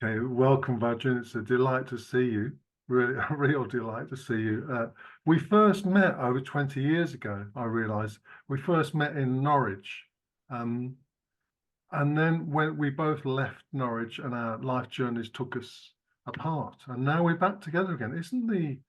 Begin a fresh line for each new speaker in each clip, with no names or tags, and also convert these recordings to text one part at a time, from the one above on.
Okay, welcome, Vajrin. It's a delight to see you. Really, a real delight to see you. We first met over 20 years ago, I realise. We first met in Norwich. Um, and then when we both left Norwich and our life journeys took us apart. And now we're back together again.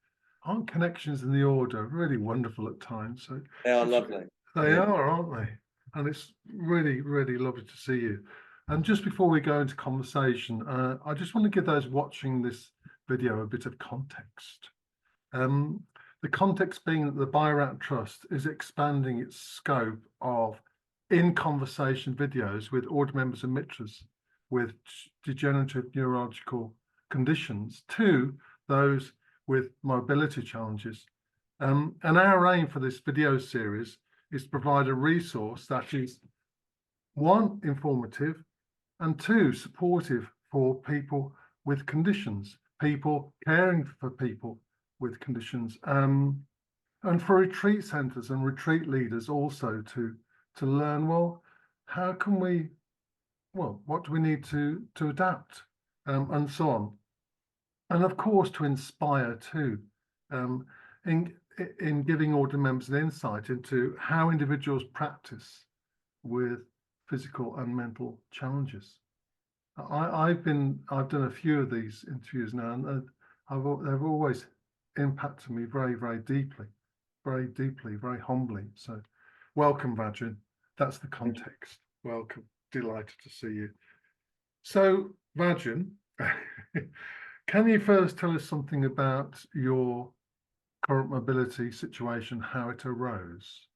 Aren't connections in the order really wonderful at times? So
They are lovely.
they
Yeah.
are, aren't they? And it's really, really lovely to see you. And just before we go into conversation, I just want to give those watching this video a bit of context. Um, the context being that the Biorat Trust is expanding its scope of in-conversation videos with order members and mitras with degenerative neurological conditions to those with mobility challenges. And our aim for this video series is to provide a resource that is, one, informative, and two, supportive for people with conditions, people caring for people with conditions, and for retreat centres and retreat leaders also to learn, well, how can we, well, what do we need to adapt, and so on. And of course, to inspire too, um, in giving order members an insight into how individuals practice with physical and mental challenges. I've done a few of these interviews now, and they've always impacted me very, very deeply, very humbly. So, welcome, Vajrin. That's the context. Welcome. Delighted to see you. So, Vajrin, can you first tell us something about your current mobility situation, how it arose?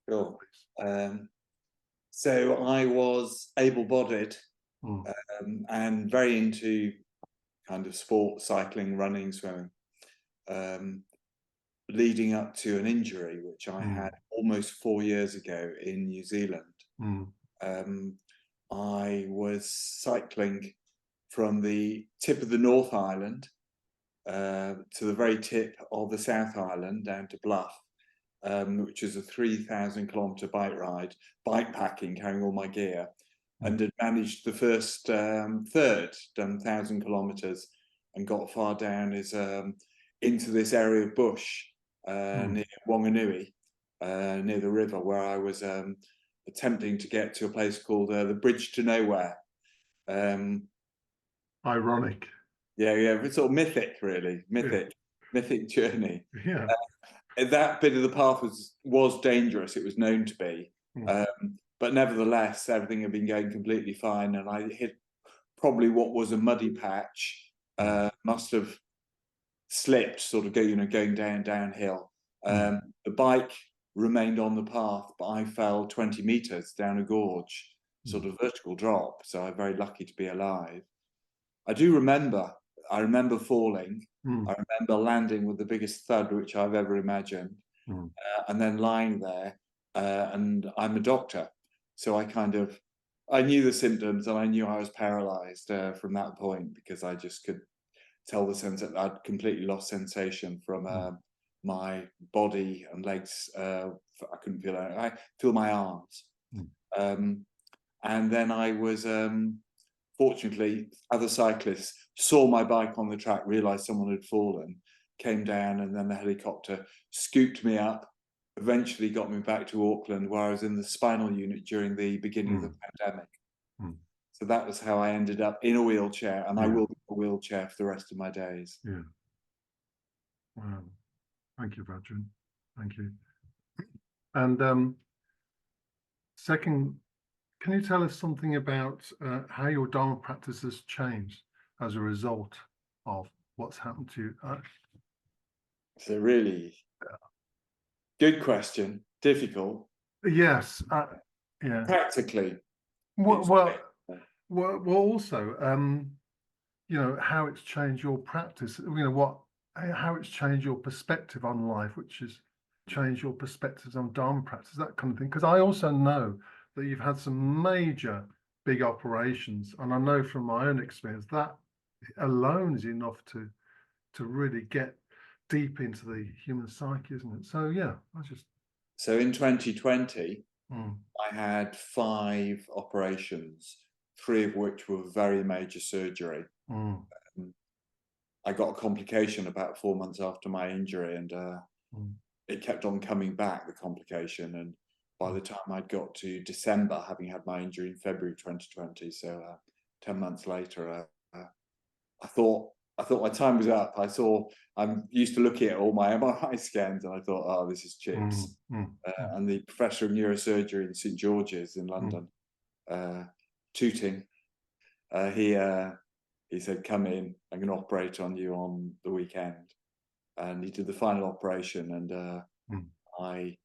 Sure. So I was able-bodied and very into kind of sport, cycling, running, swimming, leading up to an injury which I had almost 4 years ago in New Zealand. I was cycling from the tip of the North Island to the very tip of the South Island down to Bluff, which is a 3,000-kilometre bike ride, bike packing, carrying all my gear, and had managed the first third, done 1,000 kilometres, and got far down into this area of bush near Wanganui, near the river, where I was attempting to get to a place called the Bridge to Nowhere.
Ironic.
Yeah, it's sort of mythic, really, mythic journey.
Yeah.
That bit of the path was dangerous. It was known to be, but nevertheless, everything had been going completely fine, and I hit probably what was a muddy patch. Must have slipped, sort of going downhill. The bike remained on the path, but I fell 20 meters down a gorge, sort of vertical drop. So I'm very lucky to be alive. I remember falling. I remember landing with the biggest thud which I've ever imagined, and then lying there. And I'm a doctor, so I knew the symptoms, and I knew I was paralyzed from that point, because I just could tell the sense that I'd completely lost sensation from my body and legs. I couldn't feel anything. I feel my arms. And then I was, fortunately, other cyclists saw my bike on the track, realized someone had fallen, came down, and then the helicopter scooped me up, eventually got me back to Auckland, where I was in the spinal unit during the beginning of the pandemic. So that was how I ended up in a wheelchair, and I will be in a wheelchair for the rest of my days.
Yeah. Wow. Thank you, Vajrin. Thank you. And second, can you tell us something about how your Dharma practice has changed as a result of what's happened to you?
It's a really good question. Difficult.
Yes. Yeah.
Practically.
Well, also, you know, how it's changed your practice. You know, how it's changed your perspective on life, which has changed your perspectives on Dharma practice, that kind of thing. Because I also know that you've had some major big operations, and I know from my own experience that alone is enough to really get deep into the human psyche, isn't it? So yeah,
So in 2020, I had 5 operations, 3 of which were very major surgery.
Mm.
I got a complication about 4 months after my injury, and it kept on coming back, the complication. And by the time I'd got to December, having had my injury in February 2020, so 10 months later, I thought my time was up. I'm used to looking at all my MRI scans, and I thought, oh, this is chips. And the professor of neurosurgery in St George's in London, Tooting, he said, come in, I'm going to operate on you on the weekend. And he did the final operation, and I've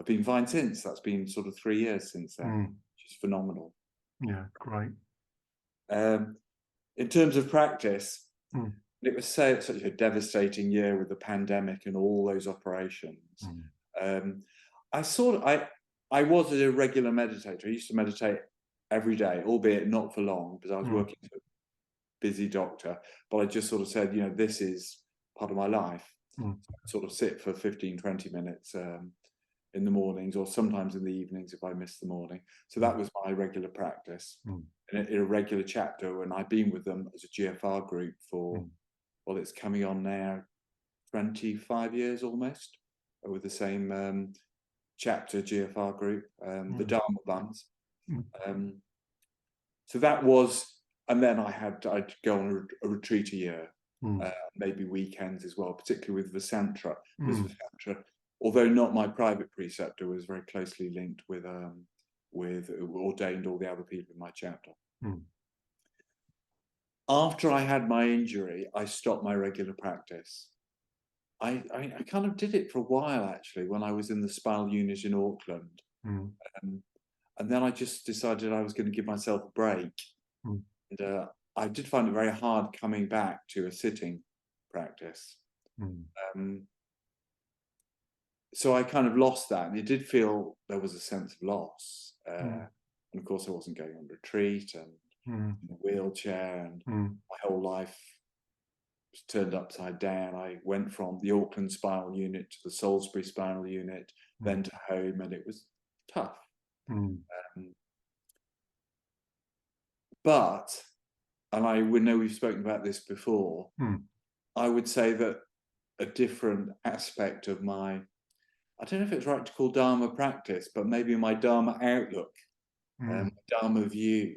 been fine since. That's been sort of 3 years since then, which is phenomenal.
Yeah, great.
In terms of practice, it was such a devastating year with the pandemic and all those operations. I was a regular meditator. I used to meditate every day, albeit not for long, because I was working for a busy doctor. But I just sort of said, you know, this is part of my life. Sort of sit for 15, 20 minutes in the mornings, or sometimes in the evenings if I miss the morning. So that was my regular practice. In a regular chapter, and I've been with them as a GFR group for, well, it's coming on now 25 years almost, with the same chapter GFR group, the Dharma Bums. So that was, and then I'd go on a retreat a year, maybe weekends as well, particularly with Vasantra. Because Vasantra, although not my private preceptor, was very closely linked with ordained all the other people in my chapter. After I had my injury, I stopped my regular practice. I kind of did it for a while, actually, when I was in the spinal unit in Auckland. And then I just decided I was going to give myself a break. And I did find it very hard coming back to a sitting practice. So I kind of lost that, and it did feel there was a sense of loss. And of course, I wasn't going on retreat and in a wheelchair, and my whole life was turned upside down. I went from the Auckland spinal unit to the Salisbury spinal unit, then to home, and it was tough. But, and we know we've spoken about this before, I would say that a different aspect of my, I don't know if it's right to call Dharma practice, but maybe my Dharma outlook, Dharma view,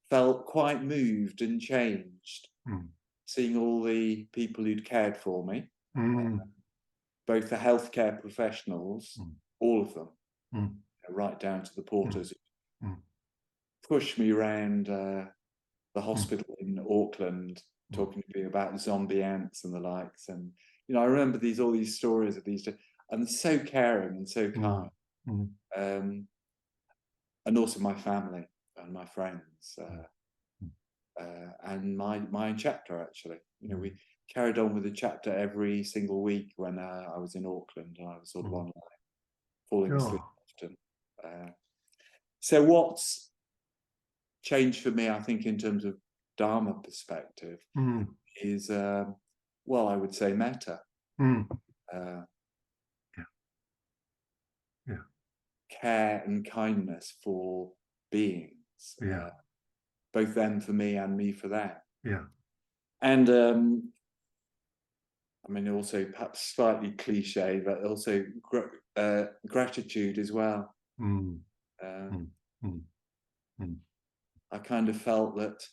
felt quite moved and changed, seeing all the people who'd cared for me, both the healthcare professionals, all of them, right down to the porters, pushed me around the hospital in Auckland, talking to me about zombie ants and the likes. And, you know, I remember all these stories of these, and so caring and so kind. And also my family and my friends, and my chapter, actually. You know, we carried on with the chapter every single week when I was in Auckland, and I was sort of online, falling asleep often. So what's changed for me, I think, in terms of Dharma perspective, is, well, I would say metta. Care and kindness for beings, both them for me and me for them. And I mean, also perhaps slightly cliche, but also gratitude as well. I kind of felt that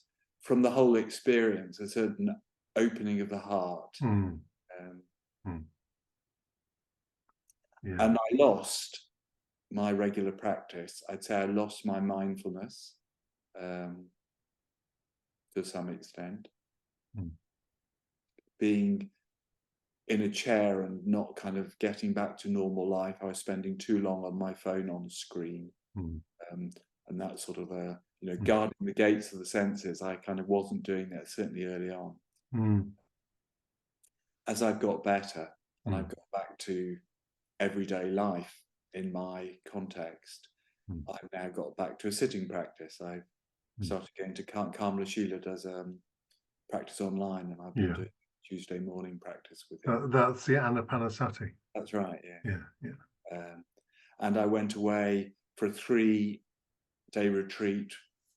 from the whole experience, a certain opening of the heart. And I lost my regular practice. I'd say I lost my mindfulness to some extent. Being in a chair and not kind of getting back to normal life. I was spending too long on my phone on the screen. And that sort of, you know, guarding the gates of the senses. I kind of wasn't doing that, certainly early on. As I've got better and I've got back to everyday life in my context, I've now got back to a sitting practice. I've started going to Kamala Sheila does practice online, and I've been doing Tuesday morning practice with him.
That's the Anapanasati.
That's right, and I went away for a 3-day retreat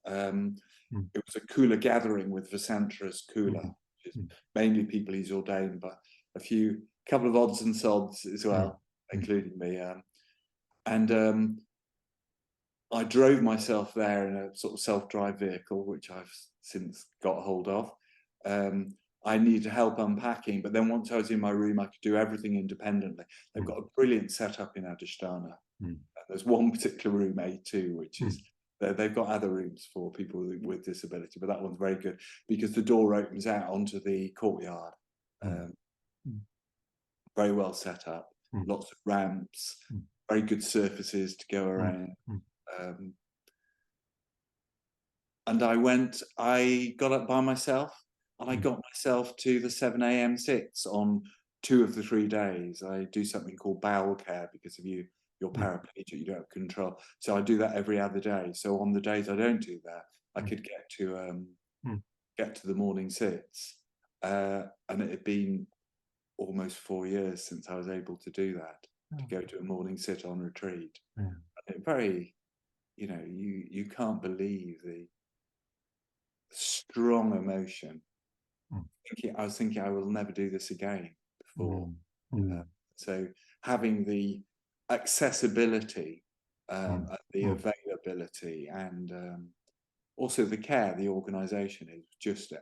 It was a cooler gathering with Vasantra's cooler, which is mainly people he's ordained, but couple of odds and sods as well, including me. And I drove myself there in a sort of self-drive vehicle, which I've since got hold of. I needed help unpacking, but then once I was in my room, I could do everything independently. They've got a brilliant setup in Adhisthana. There's one particular room, A2, which is, they've got other rooms for people with disability, but that one's very good because the door opens out onto the courtyard. Very well set up, lots of ramps, very good surfaces to go around. And I got up by myself, and I got myself to the 7 a.m. sits on 2 of the 3 days. I do something called bowel care because of you're paraplegic, you don't have control. So I do that every other day. So on the days I don't do that, I could get to the morning sits. And it had been almost 4 years since I was able to do that, to go to a morning sit on retreat. Very, you can't believe the strong emotion. I was thinking I will never do this again before. So having the accessibility, the availability, and also the care, the organisation is just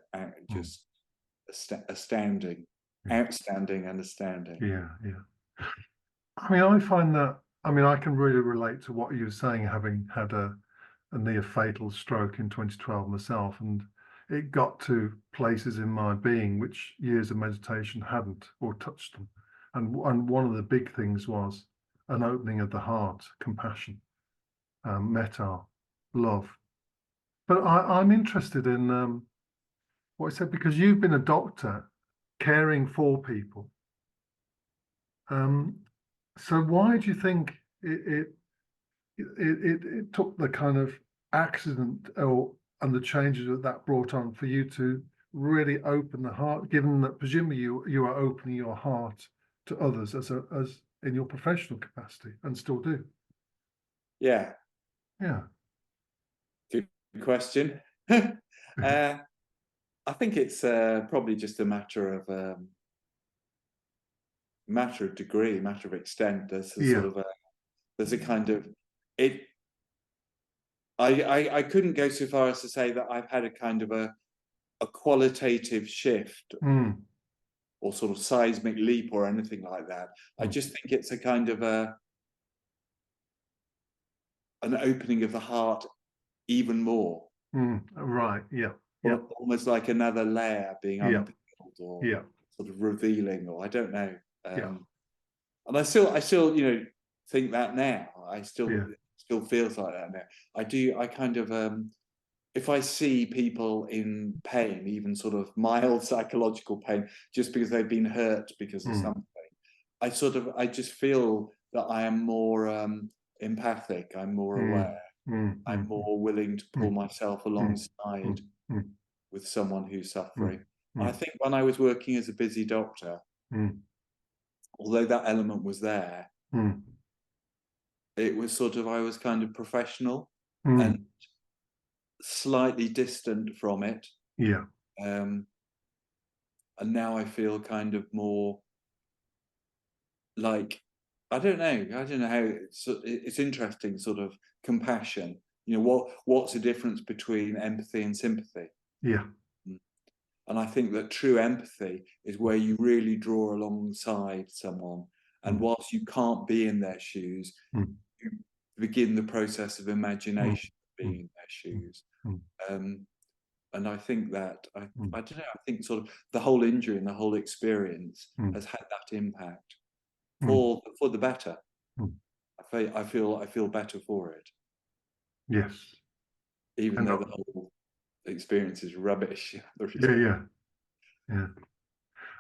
astounding, outstanding, and astounding.
I mean, I find that, I can really relate to what you were saying, having had a near fatal stroke in 2012 myself, and it got to places in my being which years of meditation hadn't, or touched them. And one of the big things was an opening of the heart, compassion, metta, love. But I'm interested in what I said, because you've been a doctor caring for people. So why do you think it took the kind of accident and the changes that brought on for you to really open the heart, given that presumably you are opening your heart to others as in your professional capacity, and still do?
Yeah. Good question. I think it's probably just a matter of degree, matter of extent. There's a sort of there's a kind of it. I couldn't go so far as to say that I've had a kind of a qualitative shift or sort of seismic leap or anything like that. I just think it's a kind of an opening of the heart even more.
Right.
Almost like another layer being unpeeled, or sort of revealing, or I don't know. And I still think that now. I still feels like that now. I kind of if I see people in pain, even sort of mild psychological pain, just because they've been hurt because of something, I just feel that I am more empathic. I'm more aware. I'm more willing to pull myself alongside with someone who's suffering. And I think when I was working as a busy doctor, although that element was there, it was sort of, I was kind of professional and slightly distant from it. And now I feel kind of more like, I don't know how it's interesting, sort of compassion. What's the difference between empathy and sympathy? And I think that true empathy is where you really draw alongside someone, and whilst you can't be in their shoes, you begin the process of imagination of being in their shoes. And I think that I don't know. I think sort of the whole injury and the whole experience has had that impact for the better. I feel better for it.
Yes.
Even though the whole experience is rubbish.
Yeah.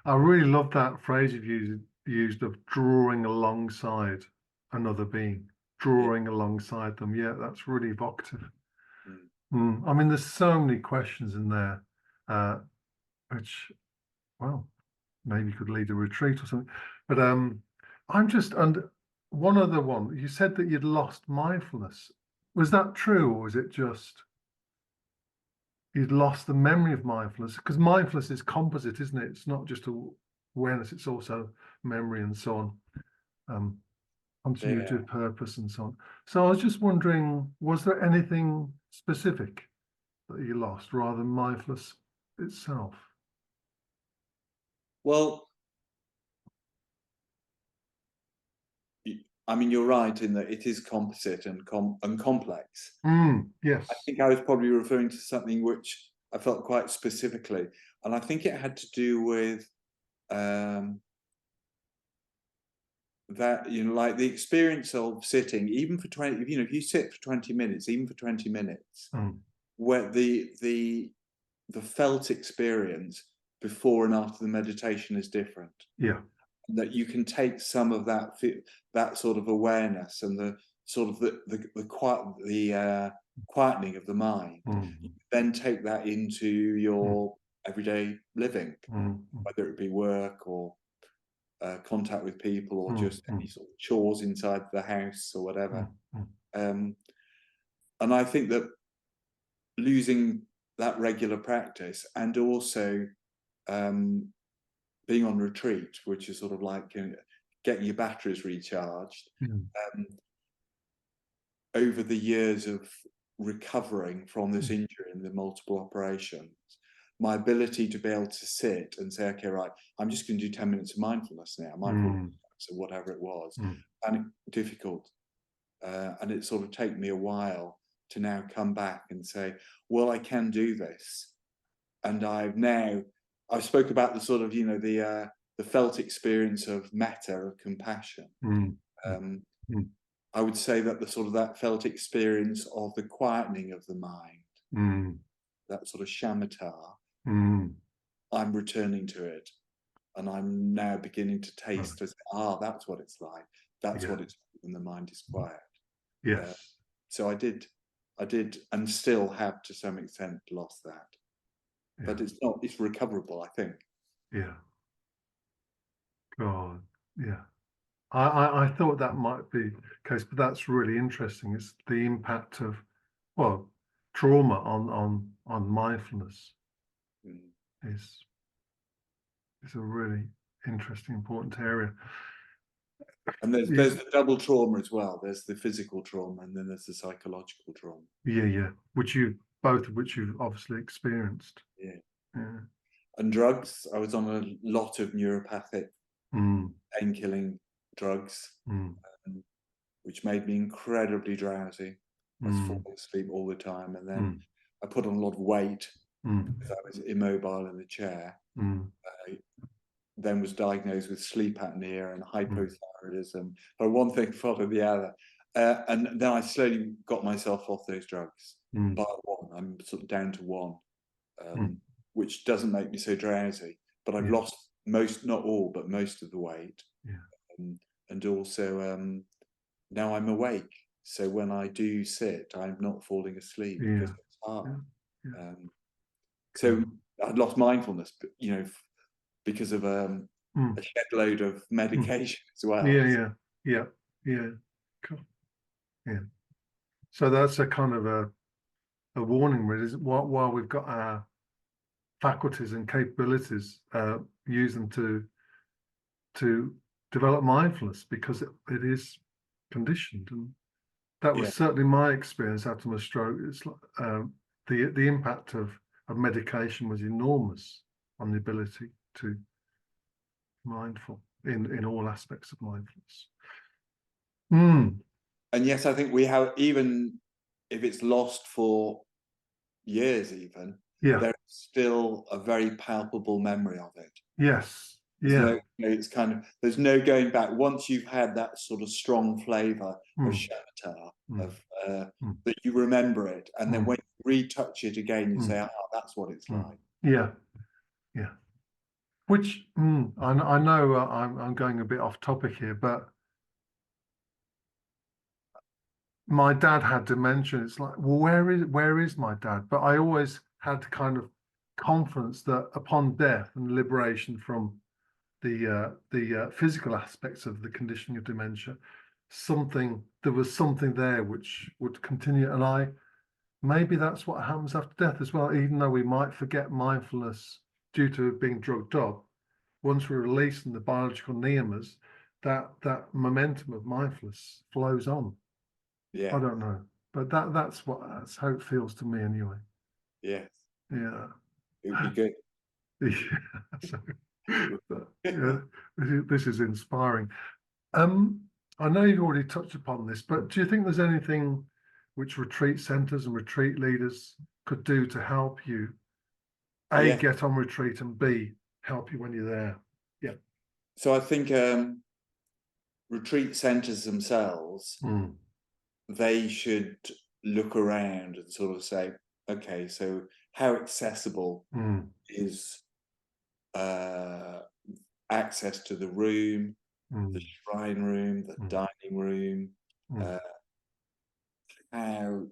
I really love that phrase you've used of drawing alongside another being, drawing alongside them. Yeah, that's really evocative. I mean, there's so many questions in there, which, well, maybe could lead a retreat or something. But I'm just under one other one. You said that you'd lost mindfulness. Was that true, or was it just? you'd lost the memory of mindfulness, because mindfulness is composite, isn't it? It's not just awareness, it's also memory and so on. Continuity of purpose and so on. So I was just wondering, was there anything specific that you lost rather than mindfulness itself?
Well, I mean, you're right in that it is composite and complex.
Yes.
I think I was probably referring to something which I felt quite specifically, and I think it had to do with that, like the experience of sitting, even for 20, if you sit for 20 minutes, even for 20 minutes, where the felt experience before and after the meditation is different.
Yeah.
That you can take some of that sort of awareness and the sort of the quietening of the mind, then take that into your everyday living, whether it be work or contact with people or just any sort of chores inside the house or whatever. And I think that losing that regular practice, and also being on retreat, which is sort of like getting your batteries recharged, over the years of recovering from this injury and the multiple operations, my ability to be able to sit and say, okay, right, I'm just going to do 10 minutes of mindfulness now, mindfulness or whatever it was, and difficult. And it sort of taken me a while to now come back and say, well, I can do this. And I've spoke about the sort of, the felt experience of metta, of compassion. I would say that the sort of that felt experience of the quietening of the mind, that sort of shamatha, I'm returning to it. And I'm now beginning to taste as, that's what it's like. That's what it's like when the mind is quiet.
Yes.
So I did, and still have to some extent lost that. But it's recoverable, I think.
Yeah. God, yeah. I thought that might be the case, but that's really interesting. It's the impact of, well, trauma on mindfulness is a really interesting, important area.
And there's the double trauma as well. There's the physical trauma, and then there's the psychological trauma.
Yeah. Both of which you've obviously experienced.
Yeah. And drugs. I was on a lot of neuropathic pain-killing drugs, which made me incredibly drowsy. I was falling asleep all the time, and then I put on a lot of weight because I was immobile in the chair. I then was diagnosed with sleep apnea and hypothyroidism. But one thing followed the other, and then I slowly got myself off those drugs. By one, I'm sort of down to one, which doesn't make me so drowsy. But I've lost most, not all, but most of the weight. And also now I'm awake. So when I do sit, I'm not falling asleep because it's hard. So I'd lost mindfulness, but, because of a shed load of medication as well.
Yeah. Cool. Yeah. So that's a kind of a warning, really. While we've got our faculties and capabilities, use them to develop mindfulness, because it is conditioned, and that was certainly my experience after my stroke. It's like the impact of medication was enormous on the ability to mindful in all aspects of mindfulness.
And yes, I think we have, even if it's lost for years, even there's still a very palpable memory of it.
Yes.
It's kind of, there's no going back. Once you've had that sort of strong flavor of shamatha, that you remember it, and then when you retouch it again, you say, that's what it's like.
Yeah. Which I know I'm going a bit off topic here, but my dad had dementia. It's like, well, where is my dad? But I always had kind of confidence that upon death and liberation from the physical aspects of the conditioning of dementia, there was something there which would continue. And maybe that's what happens after death as well, even though we might forget mindfulness due to being drugged up. Once we're releasing the biological neomas, that momentum of mindfulness flows on.
Yeah.
I don't know, but that's how it feels to me anyway.
Yes.
Yeah.
It would be good.
Yeah. So, yeah, this is inspiring. I know you've already touched upon this, but do you think there's anything which retreat centres and retreat leaders could do to help you, A,
Yeah.
get on retreat, and B, help you when you're there? Yeah.
So I think retreat centres themselves, they should look around and sort of say, okay, so how accessible is access to the room, the shrine room, the dining room, how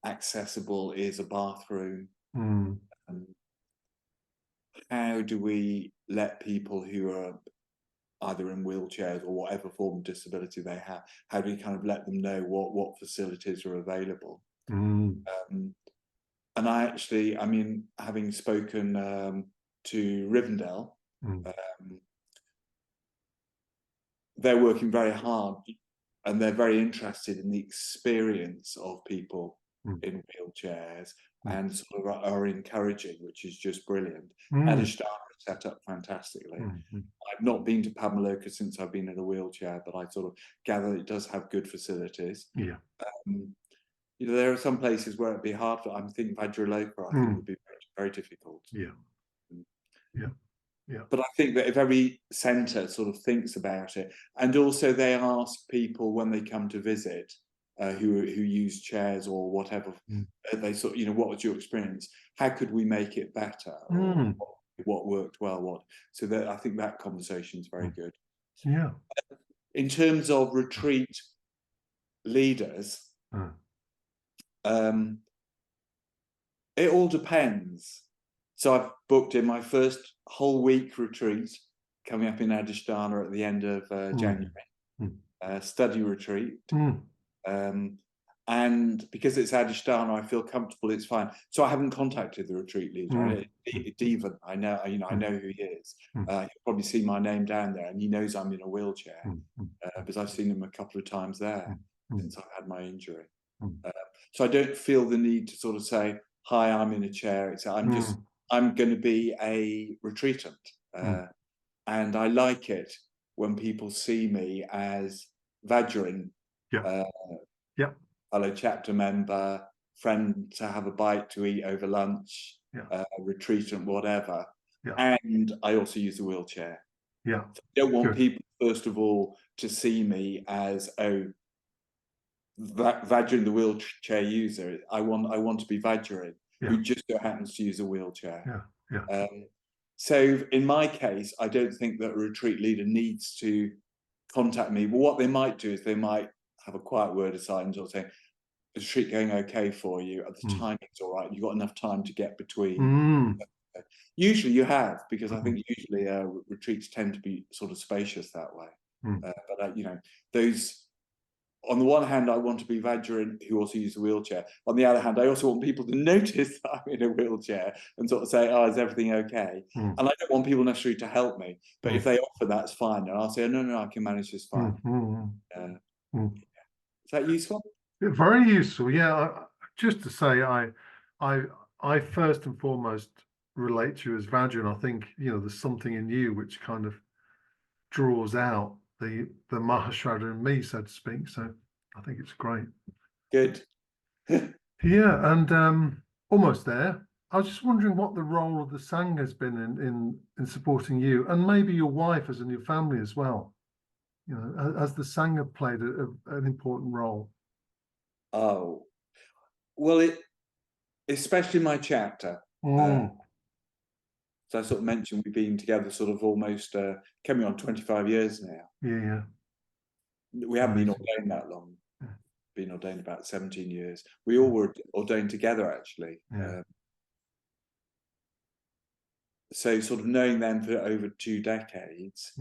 accessible is a bathroom, how do we let people who are either in wheelchairs or whatever form of disability they have, how do we kind of let them know what facilities are available? And I mean, having spoken to Rivendell, they're working very hard and they're very interested in the experience of people in wheelchairs and sort of are encouraging, which is just brilliant. Adhisthana is set up fantastically. I've not been to Padmaloka since I've been in a wheelchair, but I sort of gather it does have good facilities.
Yeah.
You know, there are some places where it'd be hard for, I'm thinking Vajriloka, I think would be very, very difficult.
Yeah. Yeah. Yeah.
But I think that if every centre sort of thinks about it, and also they ask people when they come to visit who use chairs or whatever, they sort of, you know, what was your experience? How could we make it better? Or what worked well? So that I think that conversation is very good.
Yeah.
In terms of retreat leaders, it all depends. So I've booked in my first whole week retreat coming up in Adhisthana at the end of January, study retreat. And because it's Adhisthana, I feel comfortable, it's fine. So I haven't contacted the retreat leader. Devan, I know, you know, I know who he is. He'll probably see my name down there and he knows I'm in a wheelchair because I've seen him a couple of times there since I've had my injury. So I don't feel the need to sort of say, hi, I'm in a chair. I'm going to be a retreatant. And I like it when people see me as Vajrin, fellow chapter member, friend to have a bite to eat over lunch, retreatant, whatever. And I also use a wheelchair. So I don't want people, first of all, to see me as, oh, Vajrin, the wheelchair user. I want to be Vajrin, who just so happens to use a wheelchair. So in my case, I don't think that a retreat leader needs to contact me. But what they might do is they might have a quiet word aside and sort of say, is the retreat going okay for you? Are the timings all right? You've got enough time to get between. Usually you have, because I think usually retreats tend to be sort of spacious that way. But you know, those, on the one hand, I want to be Vajrin, who also uses a wheelchair. On the other hand, I also want people to notice that I'm in a wheelchair and sort of say, oh, is everything okay? And I don't want people necessarily to help me, but if they offer, that's fine. And I'll say, no, I can manage this fine. Is that useful?
Very useful. Yeah. Just to say, I first and foremost relate to you as Vajrin. I think, you know, there's something in you which kind of draws out the Mahashrada in me, so to speak. So I think it's great.
Good.
Yeah, and almost there. I was just wondering what the role of the Sangha has been in supporting you, and maybe your wife as in your family as well. You know, has the Sangha played an important role?
Oh, well, especially my chapter. So I sort of mentioned we've been together sort of almost coming on 25 years now.
Yeah.
We haven't been ordained that long. Been ordained about 17 years. We all were ordained together, actually. So sort of knowing them for over 2 decades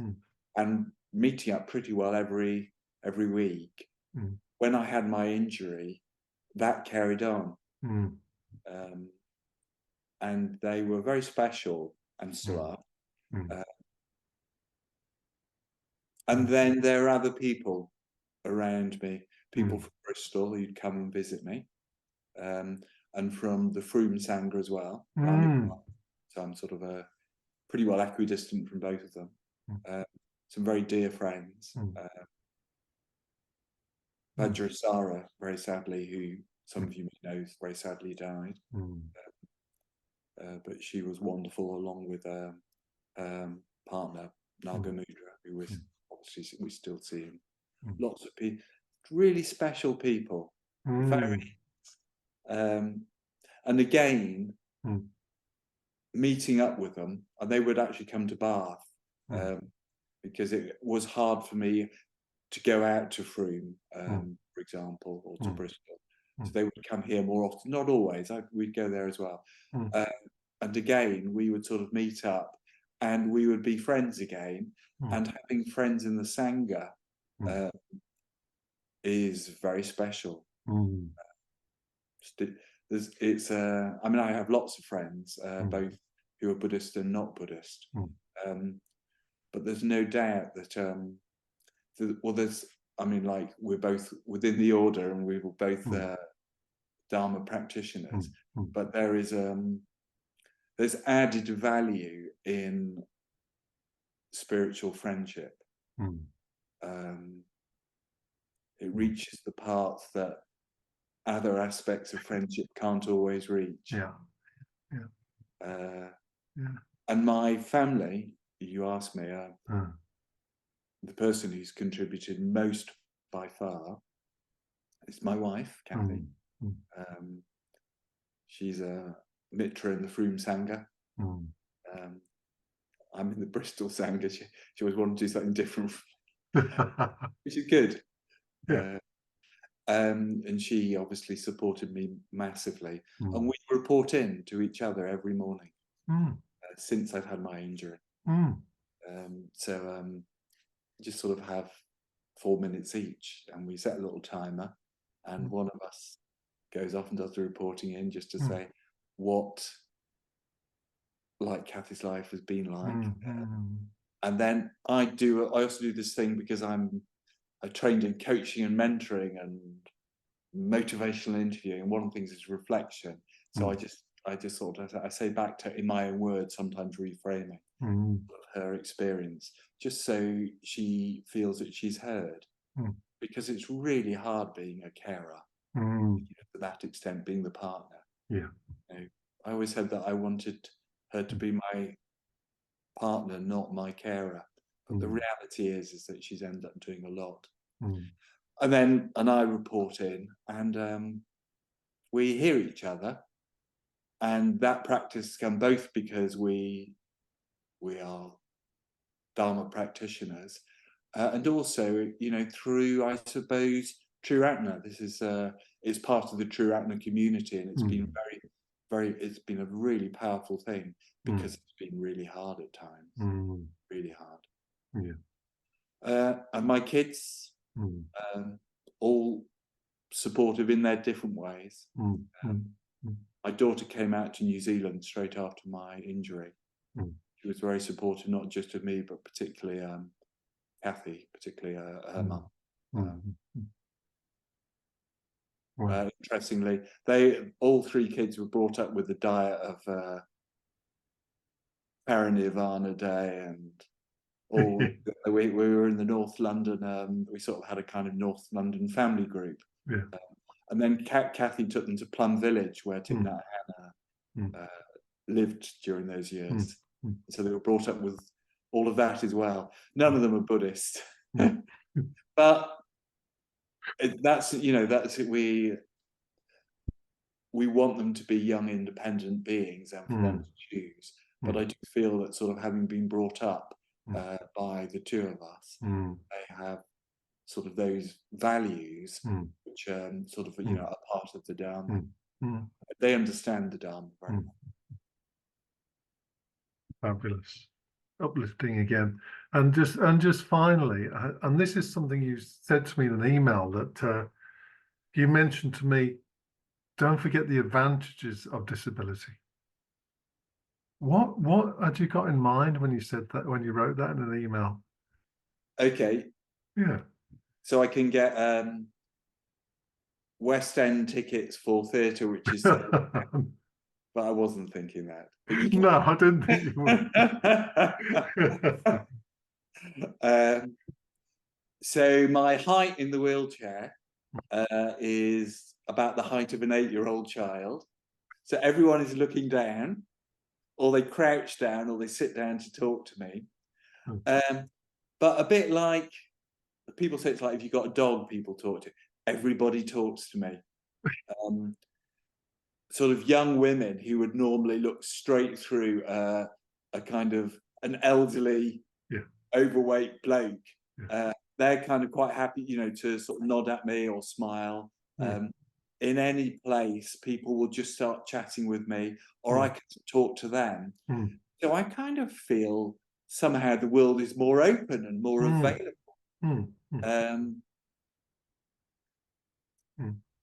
and meeting up pretty well every week. When I had my injury, that carried on.
mm,
and they were very special and still
mm,
are.
mm,
And
mm,
then there are other people around me, people
mm,
from Bristol who'd come and visit me, and from the Froome Sangha as well.
mm,
So I'm sort of pretty well equidistant from both of them.
mm,
Some very dear friends.
mm,
Vajrin, very sadly, who some of you may know, very sadly died.
mm,
But she was wonderful, along with partner Nagamudra, who was obviously we still see him. Lots of people, really special people, very, and again, meeting up with them, and they would actually come to Bath, because it was hard for me to go out to Froome, for example, or to Bristol. So they would come here more often, not always. We'd go there as well. And again, we would sort of meet up, and we would be friends again. And having friends in the Sangha is very special. I mean, I have lots of friends, both who are Buddhist and not Buddhist. But there's no doubt that, well, I mean, like, we're both within the order, and we were both Dharma practitioners. But there's added value in spiritual friendship. It reaches the parts that other aspects of friendship can't always reach. And my family, you asked me, the person who's contributed most by far is my wife, Kathy. She's a mitra in the Froome Sangha. I'm in the Bristol Sangha. She always wanted to do something different, which is good. And she obviously supported me massively. And we report in to each other every morning since I've had my injury. So just sort of have 4 minutes each, and we set a little timer, and one of us goes off and does the reporting in, just to say what, like, Kathy's life has been like. And then I also do this thing, because I trained in coaching and mentoring and motivational interviewing, and one of the things is reflection. So I just sort of, I say back to, in my own words, sometimes reframing her experience, just so she feels that she's heard, because it's really hard being a carer, to that extent, being the partner. I always said that I wanted her to be my partner, not my carer. But the reality is that she's ended up doing a lot. And I report in, and we hear each other, and that practice can both because we are Dharma practitioners, and also, through, I suppose, True Atna. This is it's part of the True Atna community, and it's been it's been a really powerful thing, because it's been really hard at times, really hard. And my kids, all supportive in their different ways. My daughter came out to New Zealand straight after my injury. She was very supportive, not just of me, but particularly Kathy, particularly her mum. Interestingly, all 3 kids were brought up with the diet of Parinirvana Day, and all. we were in the North London. We sort of had a kind of North London family group. And then Kathy took them to Plum Village, where Thich Nhat Hanh lived during those years. So they were brought up with all of that as well. None of them are Buddhist, but that's we want them to be young, independent beings, and for them to choose. But I do feel that, sort of having been brought up by the 2 of us, they have sort of those values, which sort of are part of the Dharma. They understand the Dharma very much.
Fabulous, uplifting again. And just finally, and this is something you said to me in an email, that you mentioned to me don't forget the advantages of disability. What had you got in mind when you said that, when you wrote that in an email?
Okay,
Yeah.
so I can get West End tickets for theatre, which is so, but I wasn't thinking that. But you
No, I didn't think you would.
So my height in the wheelchair is about the height of an 8-year-old child. So everyone is looking down, or they crouch down, or they sit down to talk to me. But a bit like people say, it's like if you've got a dog, people talk to. Everybody talks to me. Sort of young women who would normally look straight through a kind of an elderly, overweight bloke. They're kind of quite happy, you know, to sort of nod at me or smile. In any place, people will just start chatting with me, or I can talk to them. So I kind of feel somehow the world is more open and more available.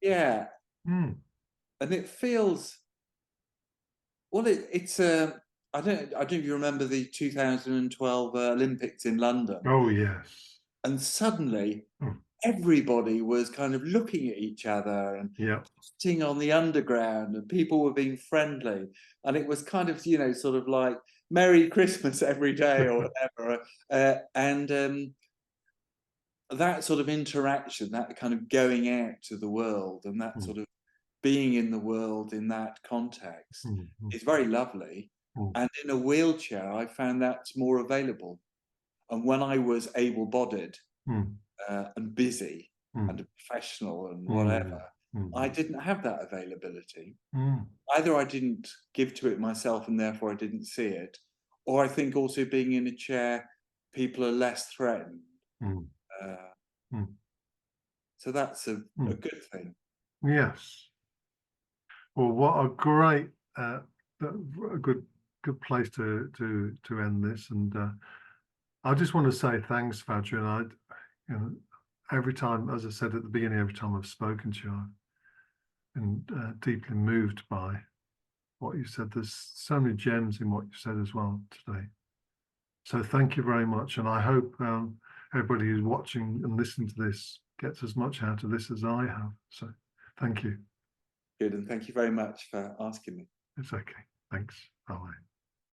Yeah. And it feels, well, it's I don't know if you remember the 2012 Olympics in London.
Oh yes.
And suddenly everybody was kind of looking at each other and sitting on the underground, and people were being friendly, and it was kind of, you know, sort of like Merry Christmas every day or whatever. And that sort of interaction, that kind of going out to the world, and that sort of being in the world in that context is very lovely. And in a wheelchair, I found that's more available. And when I was able-bodied and busy and a professional and whatever, I didn't have that availability. Either I didn't give to it myself and therefore I didn't see it, or I think also being in a chair, people are less threatened. So that's a good thing.
Yes. Well, what a great, a good place to end this. And I just want to say thanks, Vajrin. You know, every time, as I said at the beginning, every time I've spoken to you, I've been deeply moved by what you said. There's so many gems in what you said as well today. So thank you very much. And I hope everybody who's watching and listening to this gets as much out of this as I have. So thank you.
Good, and thank you very much for asking me.
It's okay. Thanks. Bye.